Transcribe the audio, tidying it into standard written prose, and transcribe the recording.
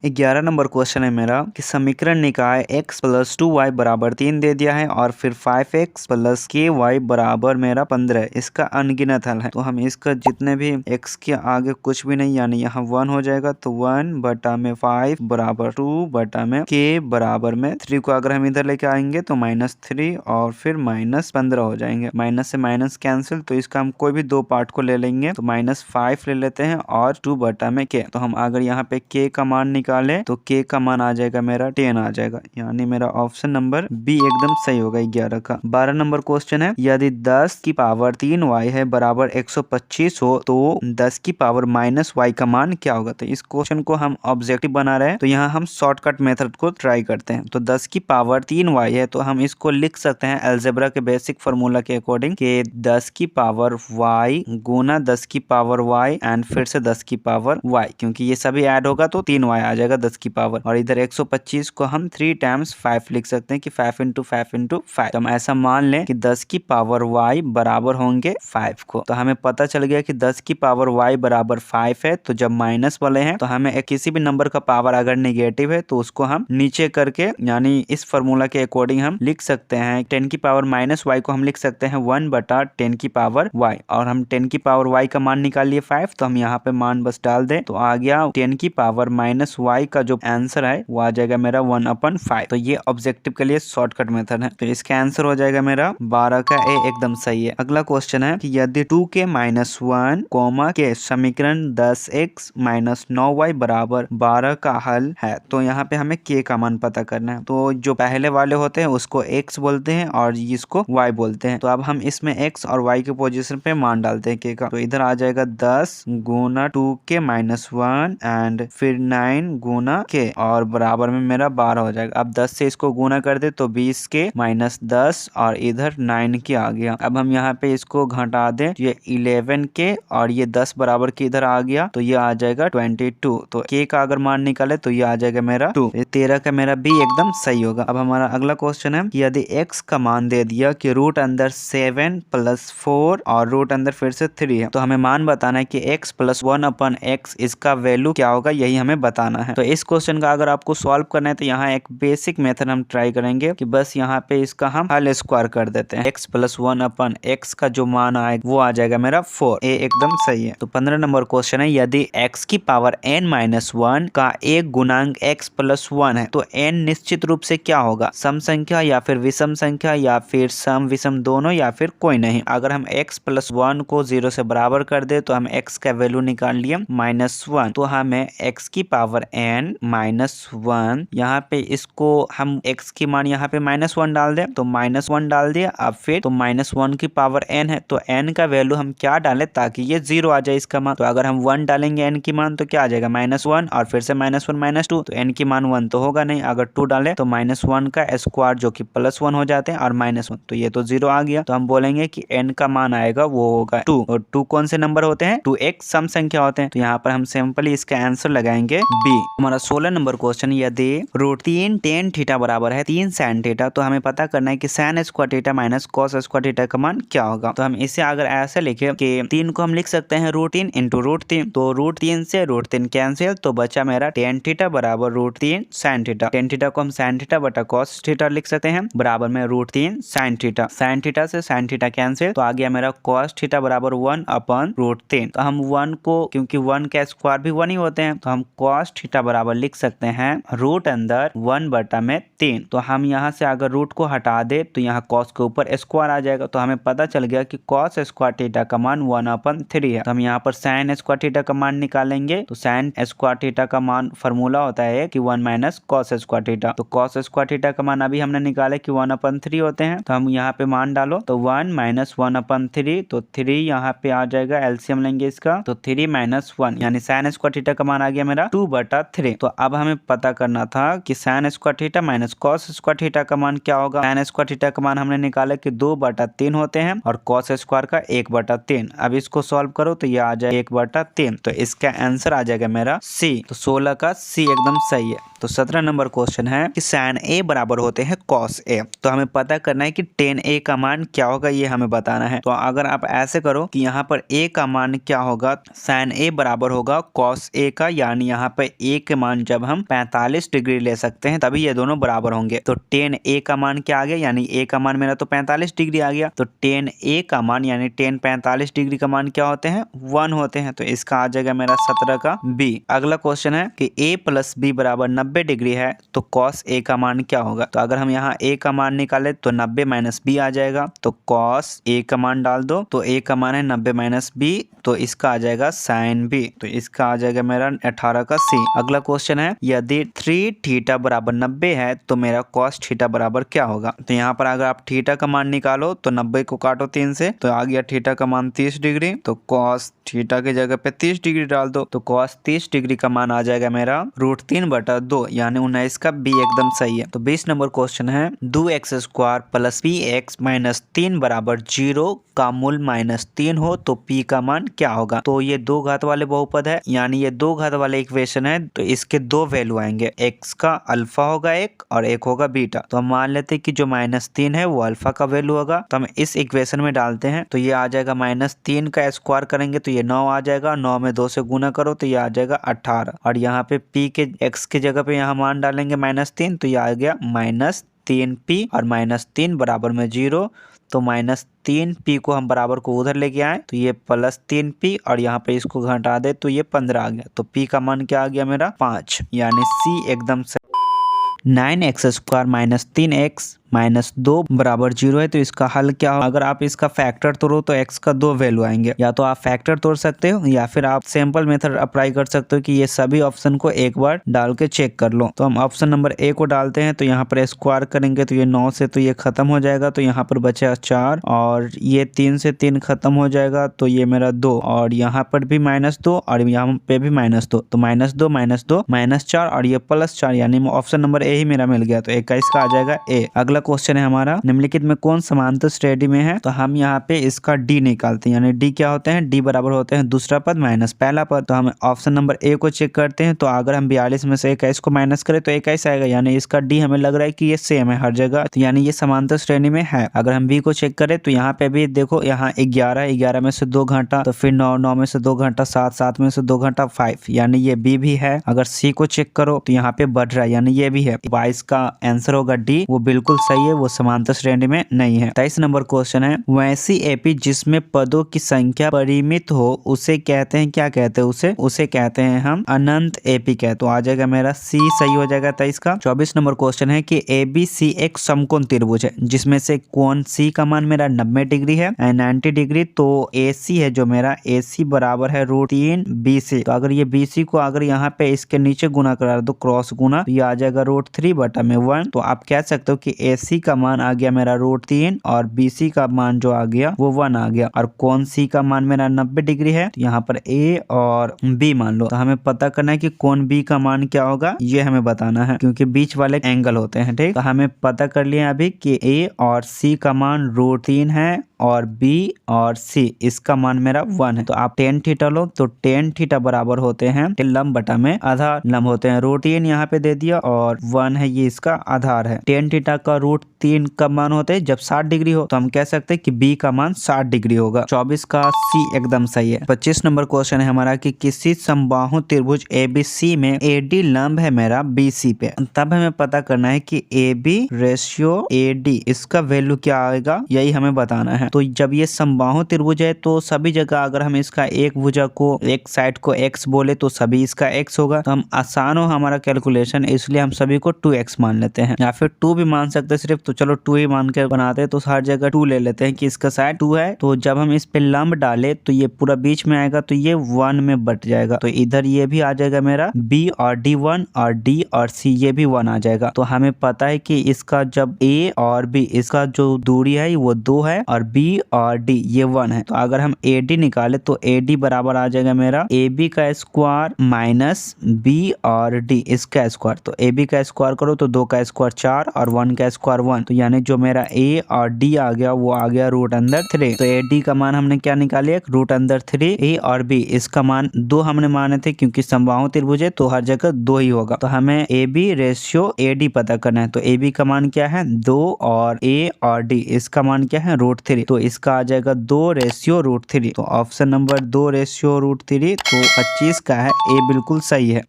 11 number question है मेरा कि समीकरण निकाय x प्लस 2y बराबर 3 दे दिया है और फिर 5x प्लस ky बराबर मेरा 15। इसका अनगिनत हल है। तो हम इसका जितने भी x के आगे कुछ भी नहीं यानी यहाँ 1 हो जाएगा तो 1 बटा में 5 बराबर 2 बटा में k बराबर में 3 को अगर हम इधर लेके आएंगे तो -3 और फिर -15 हो जाएंगे। माइनस से माइनस कैंसिल, तो इसका हम कोई भी दो पार्ट को ले लेंगे तो -5 ले लेते हैं और 2 बटा में k। तो हम अगर यहाँ पे k का मान निकाले तो k का मान आ जाएगा मेरा 10 आ जाएगा, यानी मेरा ऑप्शन नंबर बी एकदम सही होगा 11 का। 12 नंबर क्वेश्चन है यदि 10 की पावर 3y है बराबर 125 हो तो 10 की पावर -y का मान क्या होगा। तो इस क्वेश्चन को हम ऑब्जेक्टिव बना रहे हैं तो यहाँ हम शॉर्टकट मेथड को ट्राई करते हैं। तो 10 की पावर 3y है तो हम इसको लिख सकते हैं अलजेब्रा के बेसिक फॉर्मूला के अकॉर्डिंग कि 10 की पावर y गुना 10 की पावर y एंड फिर से 10 की पावर y, क्योंकि ये सभी ऐड होगा तो 3y आ जाएगा 10 की पावर। और इधर 125 को हम 3 टाइम्स 5 लिख सकते हैं कि 5 इंटू 5 इंटू 5। तो हम ऐसा मान लें कि 10 की पावर y बराबर होंगे 5 को। तो हमें पता चल गया कि 10 की पावर y बराबर 5 है। तो जब माइनस वाले हैं तो हमें किसी भी नंबर का पावर अगर नेगेटिव है तो उसको हम नीचे करके यानी इस फॉर्मूला के अकॉर्डिंग हम लिख सकते हैं 10 की पावर -y को हम लिख सकते हैं 1 बटा 10 की पावर y। और हम 10 की पावर y का मान निकाल लिए 5, तो हम यहाँ पे मान बस डाल दें तो आ गया 10 की पावर -y का जो आंसर है वो आ जाएगा मेरा 1/5। तो ये ऑब्जेक्टिव के लिए शॉर्टकट मेथड है। तो इसका आंसर हो जाएगा मेरा 12 का ए एकदम सही है। अगला क्वेश्चन है कि यदि 2k - 1 कोमा के समीकरण 10x - 9y बराबर 12 का हल है तो यहाँ पे हमें k का मान पता करना है। तो जो पहले वाले होते हैं उसको x बोलते हैं और इसको y बोलते हैं। तो अब हम इसमें x और y के पोजीशन पे मान डालते हैं k का। तो इधर आ जाएगा 10 गुना 2k - 1 एंड फिर 9 गुना k और बराबर में मेरा 12 हो जाएगा। अब 10 से इसको गुना कर दे तो 20k - 10 और इधर 9k आ गया। अब हम यहाँ पे इसको घटा दें तो ये 11k और ये 10 बराबर के इधर आ गया तो ये आ जाएगा 22। तो k का अगर मान निकाले तो ये आ जाएगा मेरा 2। 13 का मेरा बी एकदम सही होगा। अब हमारा अगला क्वेश्चन है कि यदि x का मान दे दिया कि रूट अंदर 7 + 4 और रूट अंदर फिर से 3 है तो हमें मान बताना है कि x + 1/x इसका वैल्यू क्या होगा, यही हमें बताना है। तो इस क्वेश्चन का अगर आपको सॉल्व करना है तो यहाँ एक बेसिक मेथड हम ट्राई करेंगे कि बस यहाँ पे इसका हम होल स्क्वायर कर देते हैं। x + 1/x का जो मान आएगा वो आ जाएगा मेरा 4। ए एकदम सही है। तो 15 नंबर क्वेश्चन है यदि x की पावर n - 1 का एक गुणांक x + 1 है तो n निश्चित रूप से क्या होगा, सम संख्या या फिर विषम संख्या या फिर सम विषम दोनों या फिर कोई नहीं। अगर हम x + 1 को 0 से बराबर कर दे तो हम x का वैल्यू निकाल लिए -1। तो हमें x की पावर n - 1 यहाँ पे इसको हम x की मान यहाँ पे -1 डाल दें तो -1 डाल दिया। अब फिर तो -1 की पावर n है तो n का वैल्यू हम क्या डालें ताकि ये 0 आ जाए इसका मान। तो अगर हम 1 डालेंगे n की मान तो क्या आ जाएगा -1 और फिर से -1 -2 तो n की मान 1 तो होगा नहीं। अगर 2 डालें तो -1 का स्क्वायर जो कि +1 हो जाते हैं और -1 तो ये तो 0 आ गया। तो हम बोलेंगे कि n का मान आएगा वो होगा 2। और 2 कौन से नंबर होते हैं, 2x सम संख्या होते हैं। तो यहाँ पर हम सिंपली इसका आंसर लगाएंगे बी। हमारा 16 नंबर क्वेश्चन यदि √3 tan थीटा बराबर है 3 sin थीटा तो हमें पता करना है कि sin square theta minus cos square theta का मान क्या होगा। तो हम इसे अगर ऐसे लिखे कि 3 को हम लिख सकते हैं √3 × √3 तो √3 से √3 कैंसिल तो बचा मेरा tan थीटा बराबर √3 sin थीटा। tan थीटा को हम sin थीटा बटा cos थीटा लिख सकते हैं बराबर में √3 sin थीटा। sin थीटा से sin थीटा कैंसिल तो आ गया मेरा cos थीटा बराबर 1/√3। तो हम 1 को क्योंकि 1 का स्क्वायर भी 1 ही होते हैं तो हम cos थीटा बराबर लिख सकते हैं रूट अंदर 1/3। तो हम यहाँ से अगर रूट को हटा दे तो यहाँ cos के ऊपर स्क्वायर आ जाएगा। तो हमें पता चल गया कि cos स्क्वायर थीटा का मान 1/3 है। तो हम यहाँ पर sin स्क्वायर थीटा का मान निकालेंगे तो sin स्क्वायर थीटा का मान फॉर्मूला होता है कि 1 - cos स्क्वायर थीटा। तो cos स्क्वायर थीटा का मान अभी हमने निकाले कि 1/3 होते हैं। तो हम यहाँ पे मान डालो तो 1 - 1/3 तो 3 यहाँ पे आ जाएगा, एलसीएम लेंगे इसका तो 3 - 1 यानी sin स्क्वायर थीटा का मान आ गया मेरा 2/3। तो अब हमें पता करना था कि sin square theta minus cos square theta का मान क्या होगा। sin स्क्वायर थीटा का मान हमने निकाला कि 2/3 होते हैं और cos स्क्वायर का 1/3। अब इसको सॉल्व करो तो ये आ जाए 1/3। तो इसका आंसर आ जाएगा मेरा सी। तो 16 का सी एकदम सही है। तो 17 नंबर क्वेश्चन है कि sin A बराबर होते हैं cos A। तो हमें पता करना है कि tan A का मान क्या होगा, ये हमें बताना है। तो अगर आप ऐसे करो कि यहाँ पर A का मान क्या होगा, sin A बराबर होगा cos A का, यानी यहाँ पर A के मान जब हम 45 डिग्री ले सकते हैं तभी ये दोनों बराबर होंगे। तो tan A का मान क्या आ गया, यानी A का मान मेरा तो 45 डिग्री आ गया। तो tan A का मान यानी tan 45 डिग्री का मान क्या होते हैं, 1 होते हैं। तो इसका आ जाएगा मेरा 17 का B। अगला क्वेश्चन है कि A प्लस B बराबर 90 डिग्री है तो cos A का मान क्या होगा। तो अगर हम यहाँ A का मान निकाले तो 90 माइनस B आ जाएगा। तो cos A का मान डाल दो, तो A का मान है 90 माइनस B, तो इसका आ जाएगा sin B। तो इसका आ जाएगा मेरा 18 का C। अगला क्वेश्चन है यदि 3 थीटा बराबर 90 है तो मेरा cos थीटा बराबर क्या होगा। तो यहाँ पर अगर आप थीटा का मान निकालो तो 90 को काटो 3 से, तो आ गया थीटा का मान 30 डिग्री। तो cos थीटा की जगह पे 30 डिग्री डाल दो, तो cos 30 डिग्री का मान आ जाएगा मेरा √3/2 यानी 19 का B एकदम सही है। तो 20 नंबर क्वेश्चन है 2x² प्लस px माइनस 3 बराबर 0 का मूल -3 हो तो p का मान क्या होगा। तो ये दो घात वाले बहुपद है, यानी ये दो घात वाले इक्वेशन है, तो इसके दो वैल्यू आएंगे, x का अल्फा होगा एक और एक होगा बीटा। तो हम मान लेते हैं कि जो -3 है वो अल्फा का वैल्यू होगा, तो हम इस इक्वेशन में डालते हैं। तो ये आ जाएगा -3 का स्क्वायर करेंगे तो ये 9 आ जाएगा, 9 में 2 से गुना करो तो ये आ जाएगा 18। और यहाँ पे p के x की जगह पे यहाँ मान डालेंगे -3, तो ये आ गया -3p और -3 बराबर में 0। तो -3p को हम बराबर को उधर लेके आए तो ये +3p और यहाँ पे इसको घटा दे तो ये 15 आ गया। तो p का मान क्या आ गया मेरा 5, यानी C एकदम सही। 9x² माइनस 3x माइनस 2 बराबर 0 है, तो इसका हल क्या हो। अगर आप इसका फैक्टर तोड़ो तो x का 2 वैल्यू आएंगे। या तो आप फैक्टर तोड़ सकते हो या फिर आप सिंपल मेथड अप्लाई कर सकते हो कि ये सभी ऑप्शन को एक बार डाल के चेक कर लो। तो हम ऑप्शन नंबर A को डालते हैं, तो यहाँ पर स्क्वायर करेंगे तो ये 9 से तो ये खत्म हो जाएगा, तो यहाँ पर बचा 4 और ये 3 से 3 खत्म हो जाएगा तो ये मेरा 2 और यहाँ पर भी -2 और यहाँ पे भी -2, तो -2 -2 -4 और ये +4, यानी ऑप्शन नंबर A ही मेरा मिल गया। तो 21 का आ जाएगा A। अगला क्वेश्चन है हमारा निम्नलिखित में कौन समांतर श्रेणी में है। तो हम यहाँ पे इसका D निकालते हैं, यानी D क्या होते हैं, D बराबर होते हैं दूसरा पद माइनस पहला पद। तो हम ऑप्शन नंबर A को चेक करते हैं, तो अगर हम 42 में से 21 को माइनस करें तो 21 आएगा, यानी इसका D हमें लग रहा है कि ये सेम है हर जगह, तो यानी ये समांतर श्रेणी में है। अगर हम B को चेक करें तो यहाँ पे भी देखो, यहाँ 11 में से 2 घंटा, तो फिर 9 में से 2 घंटा, 7 में से 2 घंटा 5, यानी ये B भी है। अगर C को चेक करो तो यहाँ पे बढ़ रहा है, यानी ये भी है। 22 का आंसर होगा D, वो बिल्कुल सही है, वो समांतर श्रेणी में नहीं है। 23 नंबर क्वेश्चन है वैसी एपी जिसमें पदों की संख्या परिमित हो उसे कहते हैं, क्या कहते हैं उसे कहते हैं हम अनंत एपी कहते। तो आ जाएगा मेरा C सही हो जाएगा 23 का। 24 नंबर क्वेश्चन है कि ABC एक समकोण त्रिभुज है जिसमें से कोण C का मान मेरा 90 डिग्री है 90 डिग्री, तो AC है जो मेरा AC बराबर है √3 BC। तो अगर ये BC को अगर यहाँ पे इसके नीचे गुना करा दो क्रॉस गुना, तो ये आ जाएगा √3/1। तो आप कह सकते हो कि AC का मान आ गया मेरा √3 और BC का मान जो आ गया वो 1 आ गया, और कोण C का मान मेरा 90 डिग्री है, तो यहाँ पर A और B मान लो। तो हमें पता करना है कि कोण B का मान क्या होगा, ये हमें बताना है क्योंकि बीच वाले एंगल होते हैं, ठीक। तो हमें पता कर लिया अभी कि A और C का मान √3 है और B और C इसका मान मेरा 1 है। तो आप tan थीटा लो, तो tan थीटा बराबर होते हैं लंब बटा में आधार, लंब होते हैं √3 यहाँ पे दे दिया और 1 है ये इसका आधार है। tan थीटा का √3 का मान होते हैं जब 60 डिग्री हो, तो हम कह सकते हैं कि B का मान 60 डिग्री होगा। 24 का C एकदम सही है। 25 नंबर क्वेश्चन है हमारा कि किसी समबाहु त्रिभुज ABC में AD लंब है मेरा BC पे, तब हमें पता करना है कि AB रेशियो AD इसका वैल्यू क्या आएगा, यही हमें बताना है। तो जब ये समबाहु त्रिभुज है तो सभी जगह अगर हम इसका एक भुजा को एक साइड को x बोले तो सभी इसका x होगा, तो हम आसान हो हमारा कैलकुलेशन, इसलिए हम सभी को 2x मान लेते हैं, या फिर 2 भी मान सकते हैं सिर्फ, तो चलो 2 ही मान के बनाते हैं। तो हर जगह 2 ले लेते हैं कि इसका साइड 2 है, तो जब हम इस पे लंब डाले तो ये पूरा बीच में आएगा, तो ये 1 में बट जाएगा, तो इधर ये भी आ जाएगा मेरा B और D 1 और D और C ये भी 1 आ जाएगा। तो हमें पता है कि इसका जब A और B इसका जो दूरी है वो 2 है और B बी और डी ये 1 है। तो अगर हम ए डी निकाले तो ए डी बराबर आ जाएगा मेरा ए बी का स्क्वायर माइनस बी और डी इसका स्क्वायर। तो ए बी का स्क्वायर करो तो 2 का स्क्वायर 4 और 1 का स्क्वायर 1। तो यानी जो मेरा ए और डी आ गया वो आ गया रूट अंदर 3। तो ए डी का मान हमने क्या निकालिए रूट अंदर 3। ए और बी इसका मान 2 हमने माने थे क्योंकि समबाहु त्रिभुज है तो हर जगह 2 ही होगा। तो हमें A B ratio A D पता करना है। तो ए बी का मान क्या है 2 और ए और डी इसका मान क्या है √3। तो इसका आ जाएगा 2 रेशियो √3। तो ऑप्शन नंबर 2 रेशियो √3 तो 25 का है ए बिल्कुल सही है।